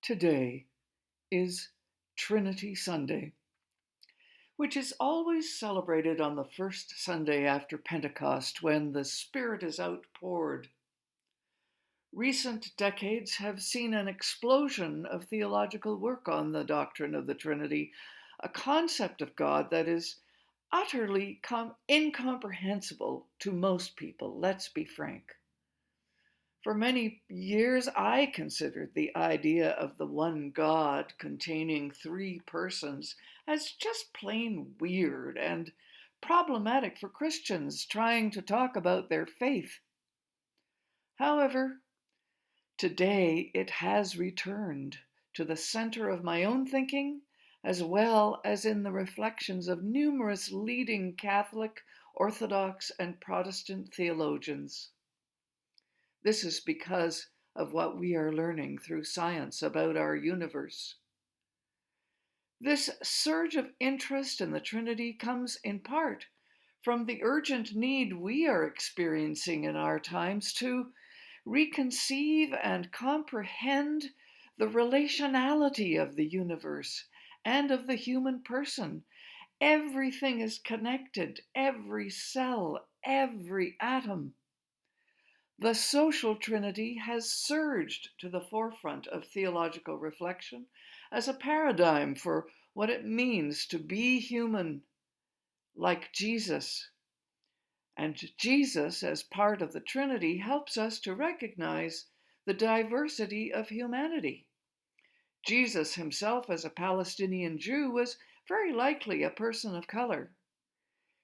Today is Trinity Sunday, which is always celebrated on the first Sunday after Pentecost when the Spirit is outpoured. Recent decades have seen an explosion of theological work on the doctrine of the Trinity, a concept of God that is utterly incomprehensible to most people, let's be frank. For many years, I considered the idea of the one God containing three persons as just plain weird and problematic for Christians trying to talk about their faith. However, today it has returned to the center of my own thinking, as well as in the reflections of numerous leading Catholic, Orthodox, and Protestant theologians. This is because of what we are learning through science about our universe. This surge of interest in the Trinity comes in part from the urgent need we are experiencing in our times to reconceive and comprehend the relationality of the universe and of the human person. Everything is connected, every cell, every atom. The social trinity has surged to the forefront of theological reflection as a paradigm for what it means to be human, like Jesus. And Jesus, as part of the Trinity, helps us to recognize the diversity of humanity. Jesus himself, as a Palestinian Jew, was very likely a person of color.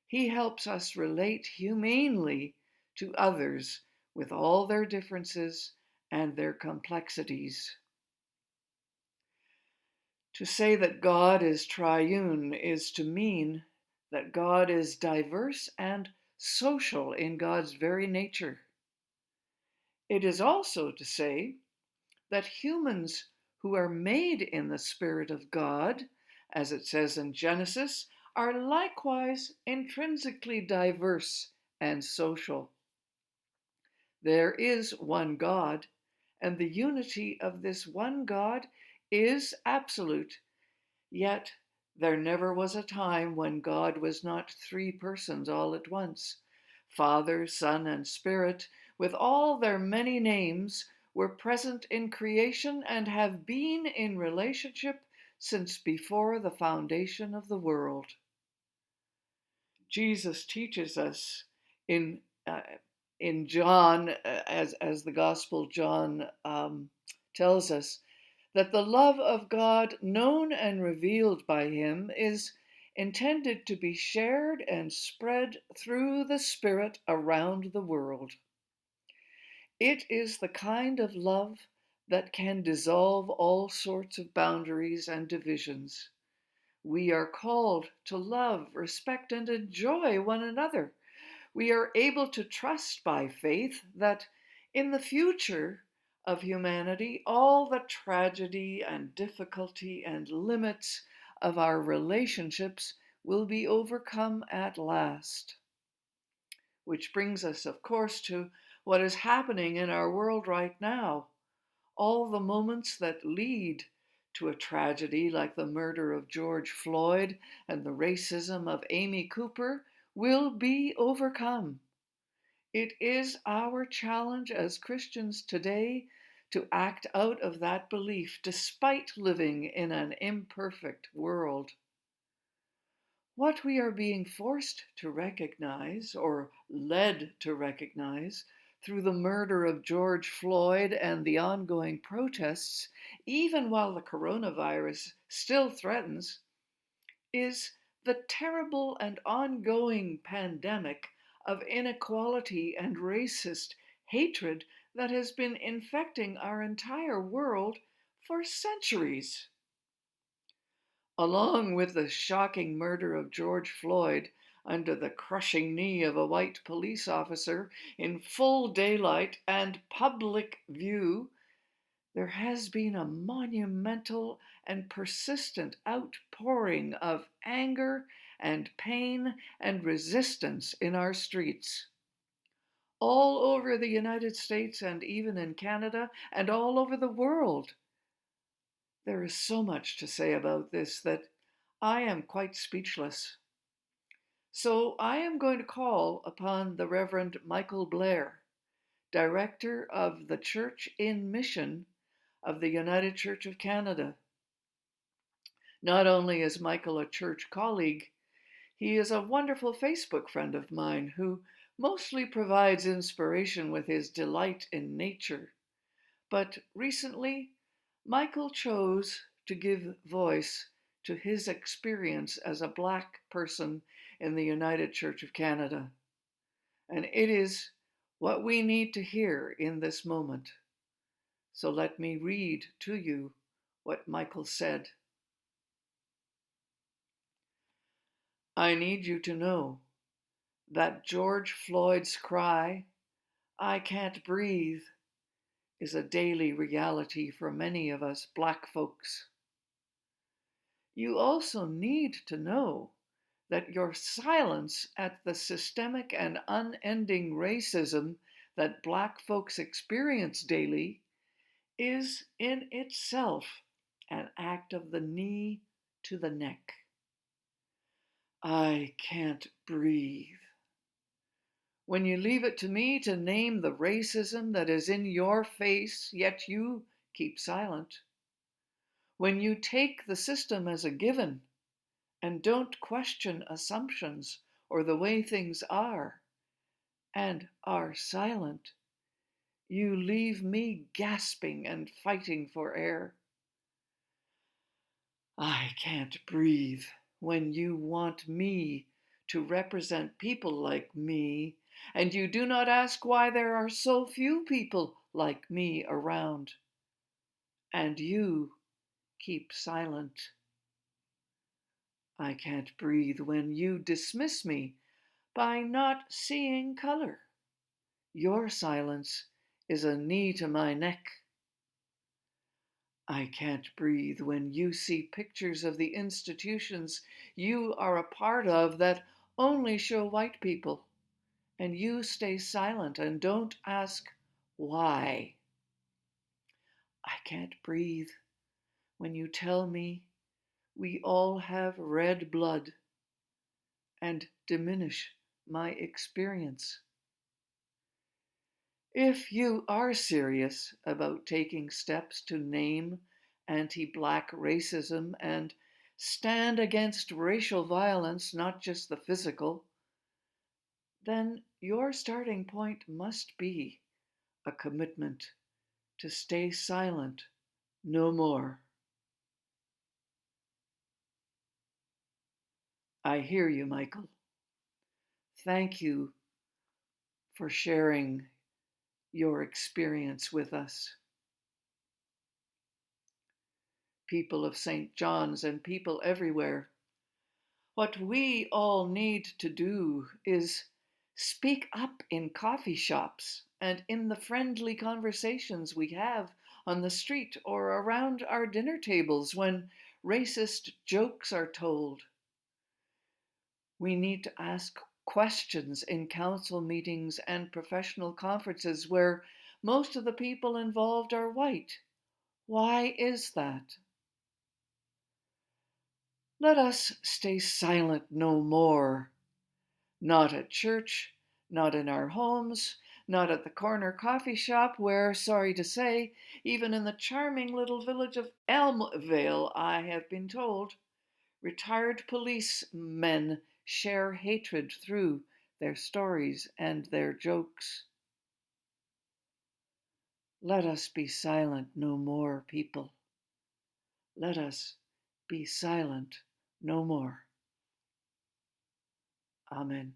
He helps us relate humanely to others with all their differences and their complexities. To say that God is triune is to mean that God is diverse and social in God's very nature. It is also to say that humans who are made in the Spirit of God, as it says in Genesis, are likewise intrinsically diverse and social. There is one God, and the unity of this one God is absolute. Yet there never was a time when God was not three persons all at once. Father, Son, and Spirit, with all their many names, were present in creation and have been in relationship since before the foundation of the world. Jesus teaches us in John, as the Gospel John tells us, that the love of God known and revealed by him is intended to be shared and spread through the Spirit around the world. It is the kind of love that can dissolve all sorts of boundaries and divisions. We are called to love, respect, and enjoy one another. We are able to trust by faith that in the future of humanity, all the tragedy and difficulty and limits of our relationships will be overcome at last. Which brings us, of course, to what is happening in our world right now. All the moments that lead to a tragedy like the murder of George Floyd and the racism of Amy Cooper will be overcome. It is our challenge as Christians today to act out of that belief despite living in an imperfect world. What we are being forced to recognize, or led to recognize, through the murder of George Floyd and the ongoing protests, even while the coronavirus still threatens, is the terrible and ongoing pandemic of inequality and racist hatred that has been infecting our entire world for centuries. Along with the shocking murder of George Floyd under the crushing knee of a white police officer in full daylight and public view, there has been a monumental and persistent outpouring of anger and pain and resistance in our streets. All over the United States and even in Canada and all over the world, There is so much to say about this that I am quite speechless. So I am going to call upon the Reverend Michael Blair, Director of the Church in Mission of the United Church of Canada. Not only is Michael a church colleague, he is a wonderful Facebook friend of mine who mostly provides inspiration with his delight in nature. But recently, Michael chose to give voice to his experience as a Black person in the United Church of Canada. And it is what we need to hear in this moment. So let me read to you what Michael said. I need you to know that George Floyd's cry, "I can't breathe," is a daily reality for many of us Black folks. You also need to know that your silence at the systemic and unending racism that Black folks experience daily is in itself an act of the knee to the neck. I can't breathe. When you leave it to me to name the racism that is in your face, yet you keep silent. When you take the system as a given and don't question assumptions or the way things are, and are silent, you leave me gasping and fighting for air. I can't breathe when you want me to represent people like me, and you do not ask why there are so few people like me around, and you keep silent. I can't breathe when you dismiss me by not seeing color. Your silence is a knee to my neck. I can't breathe when you see pictures of the institutions you are a part of that only show white people, and you stay silent and don't ask why. I can't breathe when you tell me we all have red blood and diminish my experience. If you are serious about taking steps to name anti-Black racism and stand against racial violence, not just the physical, then your starting point must be a commitment to stay silent no more. I hear you, Michael. Thank you for sharing your experience with us. People of St. John's and people everywhere, what we all need to do is speak up in coffee shops and in the friendly conversations we have on the street or around our dinner tables when racist jokes are told. We need to ask questions in council meetings and professional conferences where most of the people involved are white. Why is that? Let us stay silent no more. Not at church, not in our homes, not at the corner coffee shop where, sorry to say, even in the charming little village of Elmvale, I have been told, retired policemen share hatred through their stories and their jokes. Let us be silent no more, people. Let us be silent no more. Amen.